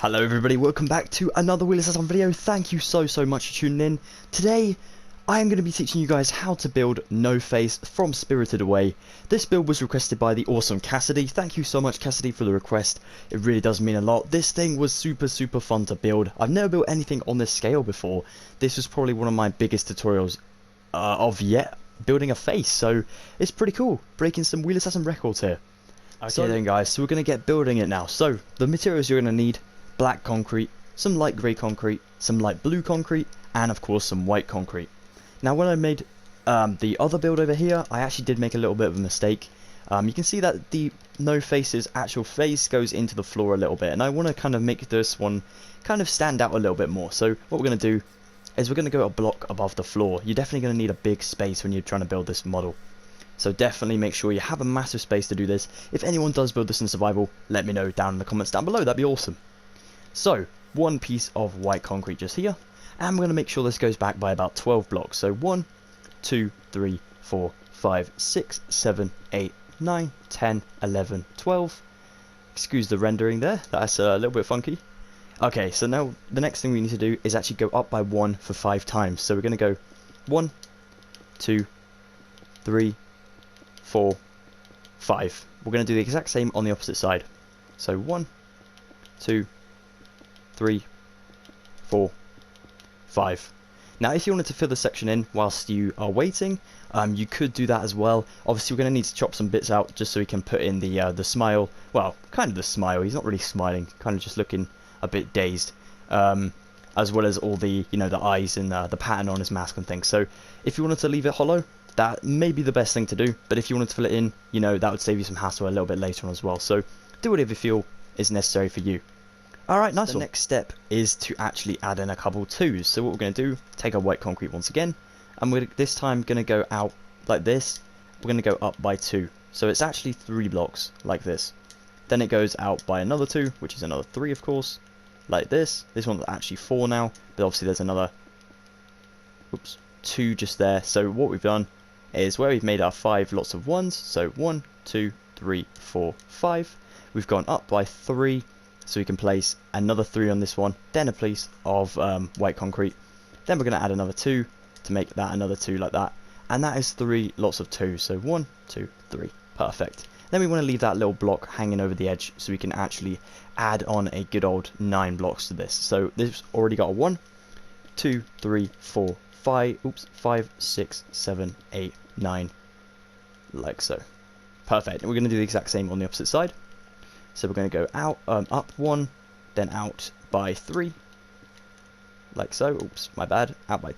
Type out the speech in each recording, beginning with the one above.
Hello everybody, welcome back to another Wheelassassin video. Thank you so much for tuning in. Today, I am going to be teaching you guys how to build No Face from Spirited Away. This build was requested by the awesome Cassidy. Thank you so much Cassidy for the request. It really does mean a lot. This thing was super fun to build. I've never built anything on this scale before. This was probably one of my biggest tutorials of yet building a face. So, it's pretty cool. Breaking some Wheelassassin records here. Okay then guys, so we're going to get building it now. So, the materials you're going to need: black concrete, some light grey concrete, some light blue concrete, and of course some white concrete. Now when I made the other build over here, I actually did make a little bit of a mistake. You can see that the No Face's actual face goes into the floor a little bit, and I want to kind of make this one kind of stand out a little bit more. So what we're going to do is we're going to go a block above the floor. You're definitely going to need a big space when you're trying to build this model. So definitely make sure you have a massive space to do this. If anyone does build this in survival, let me know down in the comments down below, that'd be awesome. So, one piece of white concrete just here, and we're going to make sure this goes back by about 12 blocks. So 1, 2, 3, 4, 5, 6, 7, 8, 9, 10, 11, 12. Excuse the rendering there, that's a little bit funky. Okay, so now the next thing we need to do is actually go up by 1 for 5 times. So we're going to go 1, 2, 3, 4, 5. We're going to do the exact same on the opposite side. So 1, 2, 3, 4, 5. Now if you wanted to fill the section in whilst you are waiting, you could do that as well. Obviously we're going to need to chop some bits out just so we can put in the smile. Well, kind of the smile. He's not really smiling, kind of just looking a bit dazed. As well as all the, the eyes and the pattern on his mask and things. So if you wanted to leave it hollow, that may be the best thing to do. But if you wanted to fill it in, that would save you some hassle a little bit later on as well. So do whatever you feel is necessary for you. Alright, nice. The next step is to actually add in a couple twos. So what we're going to do, take our white concrete once again, and we're this time going to go out like this. We're going to go up by 2. So it's actually 3 blocks, like this. Then it goes out by another 2, which is another 3 of course, like this. This one's actually 4 now, but obviously there's another 2 just there. So what we've done is where we've made our 5 lots of 1s, so 1, 2, 3, 4, 5. We've gone up by 3. So we can place another 3 on this one, then a piece of white concrete. Then we're going to add another 2 to make that another 2 like that. And that is 3 lots of 2. So 1, 2, 3. Perfect. Then we want to leave that little block hanging over the edge so we can actually add on a good old 9 blocks to this. So this already got a 1, 2, 3, 4, 5, 5, 6, 7, 8, 9. Like so. Perfect. And we're going to do the exact same on the opposite side. So we're going to go out, up 1, then out by 3, like so. Oops, my bad. Out by,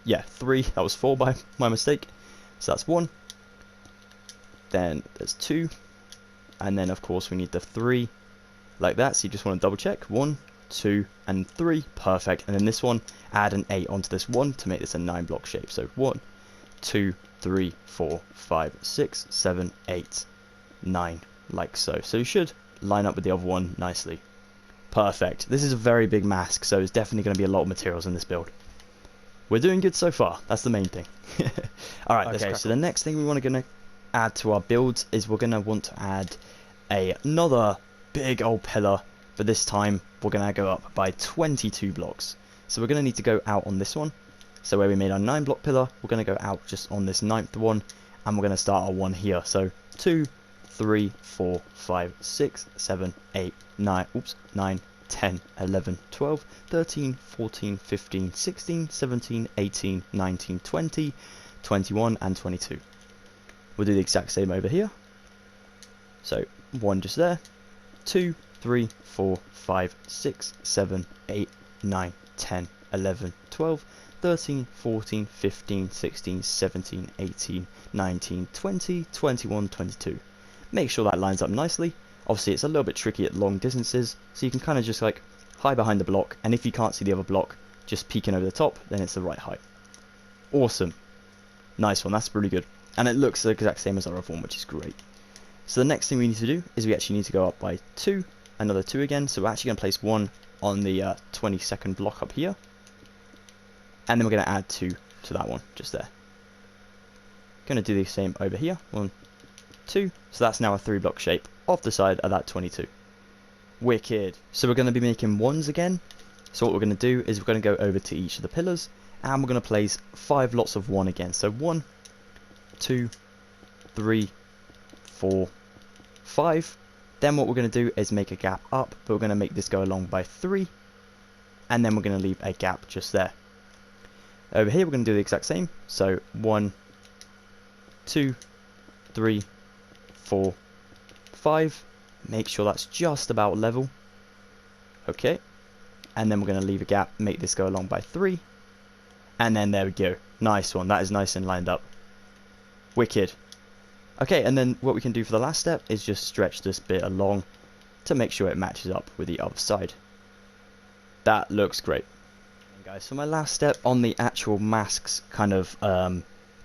3. That was 4 by my mistake. So that's 1. Then there's 2, and then of course we need the 3, like that. So you just want to double check. 1, 2, and 3. Perfect. And then this one, add an 8 onto this one to make this a 9 block shape. So 1, 2, 3, 4, 5, 6, 7, 8, 9, like so. So you should line up with the other one nicely. Perfect. This is a very big mask, so it's definitely going to be a lot of materials in this build. We're doing good so far. That's the main thing. Alright, okay, so the next thing we want to add to our builds is we're going to want to add another big old pillar, but this time we're going to go up by 22 blocks. So we're going to need to go out on this one. So where we made our 9 block pillar, we're going to go out just on this 9th one, and we're going to start our one here. So 2, 3, 4, 5, 6, 7, 8, 9, 9, 10, 11, 12, 13, 14, 15, 16, 17, 18, 19, 20, 21, and 22. We'll do the exact same over here. So 1 just there, 2, 3, 4, 5, 6, 7, 8, 9, 10, 11, 12, 13, 14, 15, 16, 17, 18, 19, 20, 21, 22. Make sure that lines up nicely. Obviously it's a little bit tricky at long distances, so you can kind of just like hide behind the block, and if you can't see the other block just peeking over the top, then it's the right height. Awesome. Nice one, that's really good. And it looks the exact same as our other one, which is great. So the next thing we need to do is we actually need to go up by 2, another 2 again, so we're actually going to place 1 on the 22nd block up here. And then we're going to add 2 to that one, just there. Going to do the same over here, 1, 2, so that's now a 3 block shape off the side of that 22. Wicked. So we're going to be making ones again. So what we're going to do is we're going to go over to each of the pillars, and we're going to place 5 lots of 1 again. So 1, 2, 3, 4, 5. Then what we're going to do is make a gap up, but we're going to make this go along by 3, and then we're going to leave a gap just there. Over here we're going to do the exact same. So 1, 2, 3, 4, 5. Make sure that's just about level. Okay. And then we're going to leave a gap, make this go along by 3. And then there we go. Nice one. That is nice and lined up. Wicked. Okay, and then what we can do for the last step is just stretch this bit along to make sure it matches up with the other side. That looks great. And guys, for my last step on the actual mask's kind of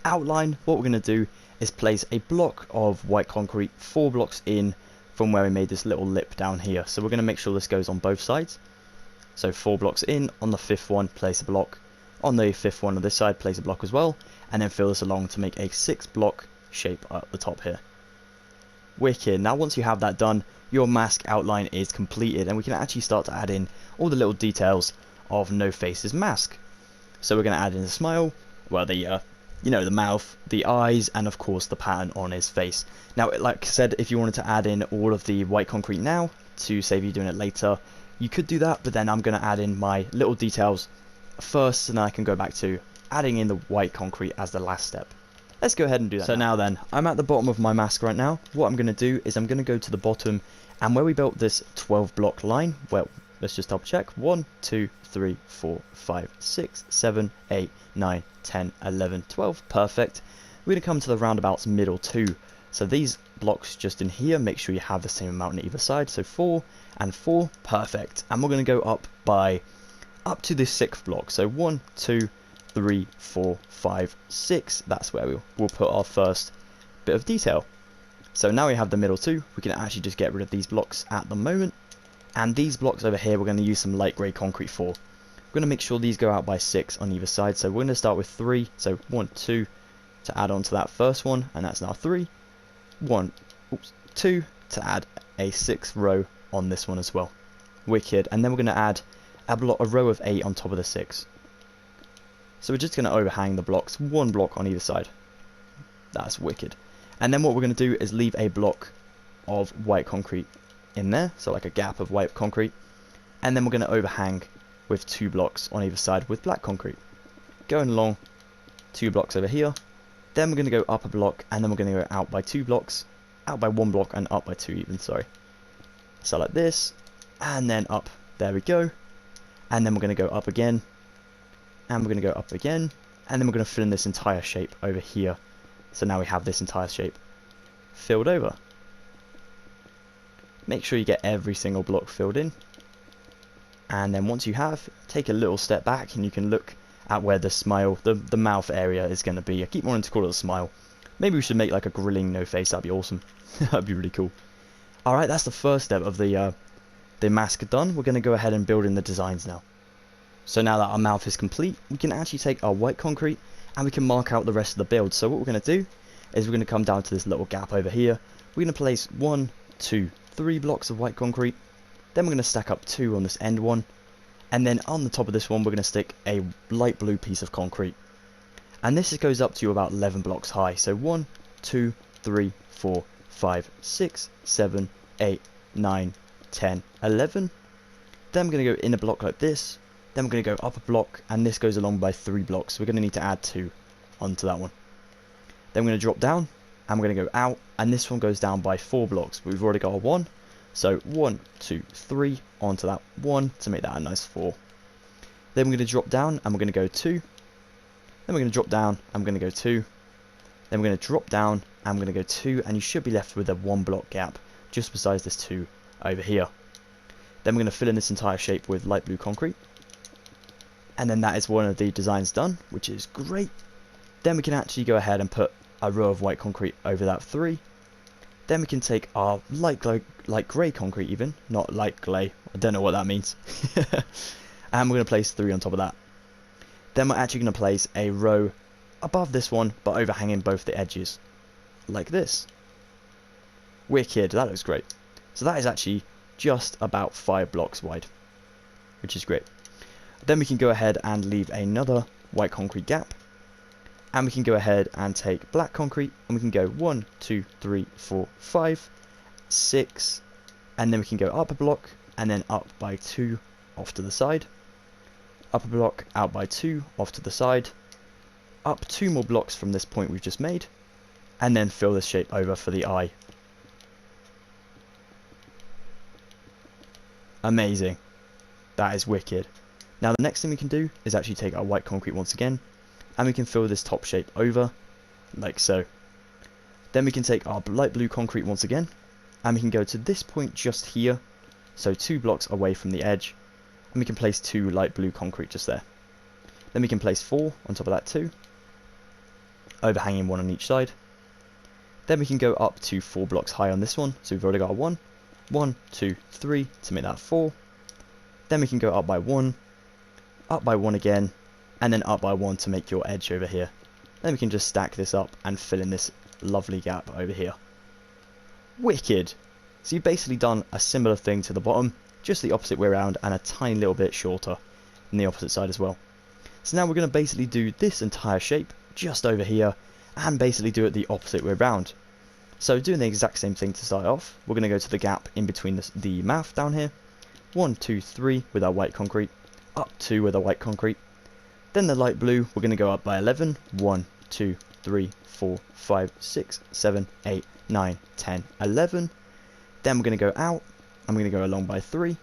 outline, what we're going to do is place a block of white concrete 4 blocks in from where we made this little lip down here. So we're going to make sure this goes on both sides. So 4 blocks in, on the 5th one place a block, on the 5th one on this side place a block as well, and then fill this along to make a 6 block shape at the top here. Wicked. Now once you have that done, your mask outline is completed, and we can actually start to add in all the little details of No Face's mask. So we're going to add in the smile, well the the mouth, the eyes, and of course the pattern on his face. Now like I said, if you wanted to add in all of the white concrete now to save you doing it later, you could do that, but then I'm going to add in my little details first, and then I can go back to adding in the white concrete as the last step. Let's go ahead and do that. So now then, I'm at the bottom of my mask right now. What I'm going to do is I'm going to go to the bottom, and where we built this 12 block line, well, let's just double check. 1, 2, 3, 4, 5, 6, 7, 8, 9, 10, 11, 12. Perfect. We're going to come to the roundabout's middle 2. So these blocks just in here, make sure you have the same amount on either side. So 4 and 4, perfect. And we're going to go up to the 6th block. So 1, 2, 3, 4, 5, 6. That's where we'll put our first bit of detail. So now we have the middle 2. We can actually just get rid of these blocks at the moment. And these blocks over here, we're going to use some light grey concrete for. We're going to make sure these go out by 6 on either side. So we're going to start with 3. So 1, 2 to add on to that first one, and that's now 3. 2 to add a 6th row on this one as well. Wicked. And then we're going to add a row of 8 on top of the 6. So we're just going to overhang the blocks, 1 block on either side. That's wicked. And then what we're going to do is leave a block of white concrete in there, so like a gap of white concrete. And then we're going to overhang with 2 blocks on either side with black concrete. Going along, 2 blocks over here. Then we're going to go up a block, and then we're going to go out by 2 blocks, out by 1 block, and up by 2 even, sorry. So like this, and then up, there we go. And then we're going to go up again, and we're going to go up again, and then we're going to fill in this entire shape over here. So now we have this entire shape filled over. Make sure you get every single block filled in. And then once you have, take a little step back, and you can look at where the smile, the mouth area is going to be. I keep wanting to call it a smile. Maybe we should make like a grilling no face. That'd be awesome. That'd be really cool. Alright, that's the first step of the mask done. We're going to go ahead and build in the designs now. So now that our mouth is complete, we can actually take our white concrete and we can mark out the rest of the build. So what we're going to do is we're going to come down to this little gap over here. We're going to place 1, 2, 3 blocks of white concrete. Then we're going to stack up 2 on this end one. And then on the top of this one, we're going to stick a light blue piece of concrete. And this goes up to about 11 blocks high. So 1, 2, 3, 4, 5, 6, 7, 8, 9, 10, 11. Then we're going to go in a block like this. Then we're going to go up a block, and this goes along by 3 blocks. So we're going to need to add 2 onto that one. Then we're going to drop down, and we're going to go out, and this one goes down by 4 blocks. But we've already got a 1. So 1, 2, 3 onto that 1 to make that a nice 4. Then we're going to drop down, and we're going to go 2. Then we're going to drop down, and we're going to go 2. Then we're going to drop down, and we're going to go 2, and you should be left with a 1 block gap just besides this 2 over here. Then we're going to fill in this entire shape with light blue concrete. And then that is one of the designs done, which is great. Then we can actually go ahead and put a row of white concrete over that 3. Then we can take our light grey concrete even, not light clay, I don't know what that means. And we're going to place 3 on top of that. Then we're actually going to place a row above this one, but overhanging both the edges, like this. Wicked, that looks great. So that is actually just about 5 blocks wide, which is great. Then we can go ahead and leave another white concrete gap, and we can go ahead and take black concrete, and we can go 1, 2, 3, 4, 5, 6, and then we can go up a block, and then up by 2 off to the side, up a block, out by 2 off to the side, up 2 more blocks from this point we've just made, and then fill this shape over for the eye. Amazing. That is wicked. Now the next thing we can do is actually take our white concrete once again, and we can fill this top shape over, like so. Then we can take our light blue concrete once again, and we can go to this point just here, so 2 blocks away from the edge, and we can place 2 light blue concrete just there. Then we can place 4 on top of that too, overhanging 1 on each side. Then we can go up to 4 blocks high on this one, so we've already got a 1, 1, 2, 3 to make that 4. Then we can go up by 1 again, and then up by 1 to make your edge over here. Then we can just stack this up and fill in this lovely gap over here. Wicked! So you've basically done a similar thing to the bottom, just the opposite way around and a tiny little bit shorter on the opposite side as well. So now we're going to basically do this entire shape just over here and basically do it the opposite way around. So doing the exact same thing to start off, we're going to go to the gap in between the mouth down here. 1, 2, 3 with our white concrete, up 2 with our white concrete. Then the light blue, we're going to go up by 11. 1, 2, 3, 4, 5, 6, 7, 8, 9, 10, 11. Then we're going to go out, and we're going to go along by 3.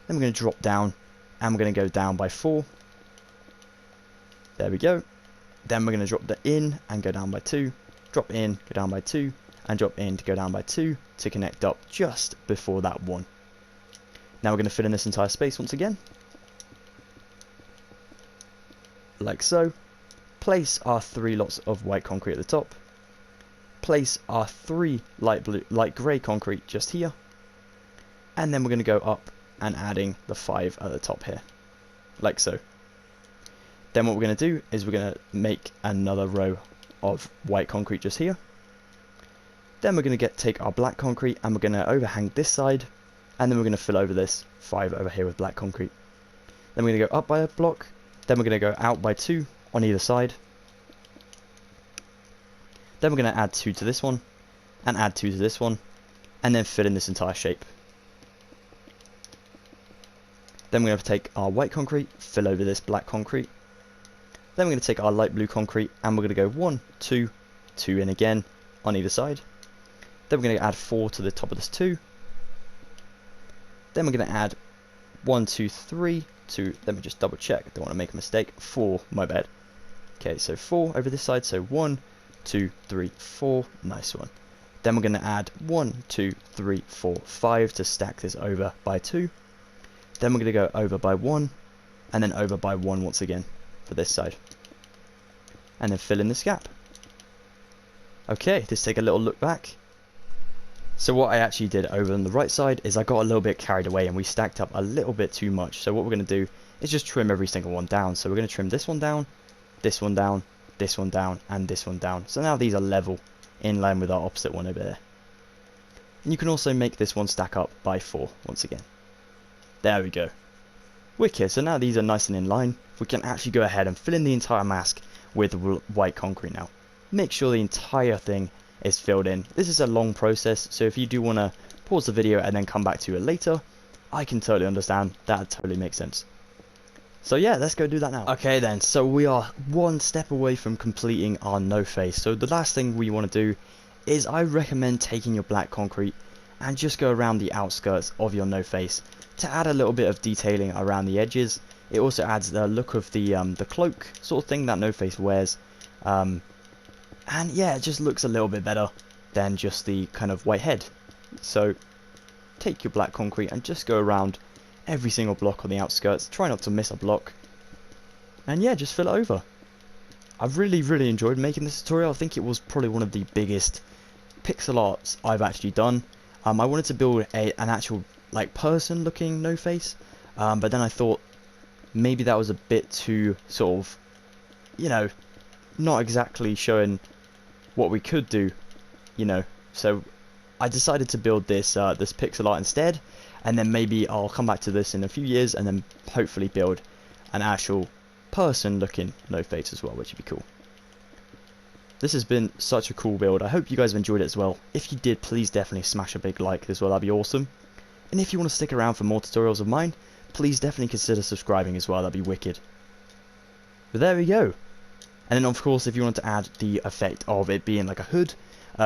Then we're going to drop down, and we're going to go down by 4. There we go. Then we're going to drop in and go down by 2. Drop in, go down by 2, and drop in to go down by 2 to connect up just before that 1. Now we're going to fill in this entire space once again, like so. Place our 3 lots of white concrete at the top. Place our 3 light grey concrete just here, and then we're going to go up and adding the 5 at the top here, like so. Then what we're going to do is we're going to make another row of white concrete just here. Then we're going to take our black concrete and we're going to overhang this side, and then we're going to fill over this 5 over here with black concrete. Then we're going to go up by a block, then we're going to go out by 2 on either side. Then we're going to add 2 to this one, and add 2 to this one, and then fill in this entire shape. Then we're going to take our white concrete, fill over this black concrete. Then we're going to take our light blue concrete, and we're going to go 1, 2, 2 in again on either side. Then we're going to add 4 to the top of this 2. Then we're going to add 1, 2, 3 to, let me just double check, I don't want to make a mistake, 4, my bad. Okay, so 4 over this side, so 1, 2, 3, 4, nice one. Then we're going to add 1, 2, 3, 4, 5 to stack this over by 2. Then we're going to go over by 1, and then over by 1 once again for this side. And then fill in this gap. Okay, let's take a little look back. So what I actually did over on the right side is I got a little bit carried away and we stacked up a little bit too much. So what we're going to do is just trim every single one down. So we're going to trim this one down, this one down, this one down, and this one down. So now these are level in line with our opposite one over there. And you can also make this one stack up by 4 once again. There we go. Wicked. So now these are nice and in line. We can actually go ahead and fill in the entire mask with white concrete now. Make sure the entire thing is filled in. This is a long process, so if you do want to pause the video and then come back to it later, I can totally understand. That totally makes sense. So yeah, let's go do that now. Okay then, so we are one step away from completing our no face. So the last thing we want to do is I recommend taking your black concrete and just go around the outskirts of your no face to add a little bit of detailing around the edges. It also adds the look of the cloak sort of thing that no face wears. And yeah, it just looks a little bit better than just the kind of white head. So take your black concrete and just go around every single block on the outskirts. Try not to miss a block. And yeah, just fill it over. I've really enjoyed making this tutorial. I think it was probably one of the biggest pixel arts I've actually done. I wanted to build an actual like person looking no face. But then I thought maybe that was a bit too sort of, you know, not exactly showing what we could do, you know. So I decided to build this this pixel art instead, and then maybe I'll come back to this in a few years and then hopefully build an actual person looking No Face as well, which would be cool. This has been such a cool build. I hope you guys have enjoyed it as well. If you did, please definitely smash a big like as well, that'd be awesome. And if you want to stick around for more tutorials of mine, please definitely consider subscribing as well, that'd be wicked. But there we go. And then of course, if you want to add the effect of it being like a hood,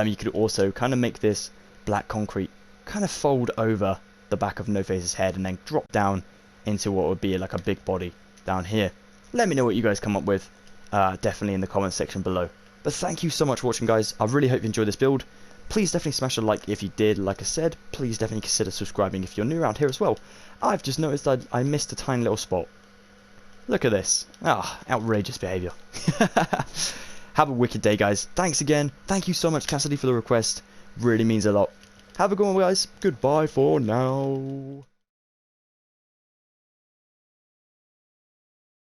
you could also kind of make this black concrete kind of fold over the back of No Face's head and then drop down into what would be like a big body down here. Let me know what you guys come up with, definitely in the comments section below. But thank you so much for watching, guys. I really hope you enjoyed this build. Please definitely smash a like if you did. Like I said, please definitely consider subscribing if you're new around here as well. I've just noticed that I missed a tiny little spot. Look at this. Ah, outrageous behaviour. Have a wicked day, guys. Thanks again. Thank you so much, Cassidy, for the request. Really means a lot. Have a good one, guys. Goodbye for now.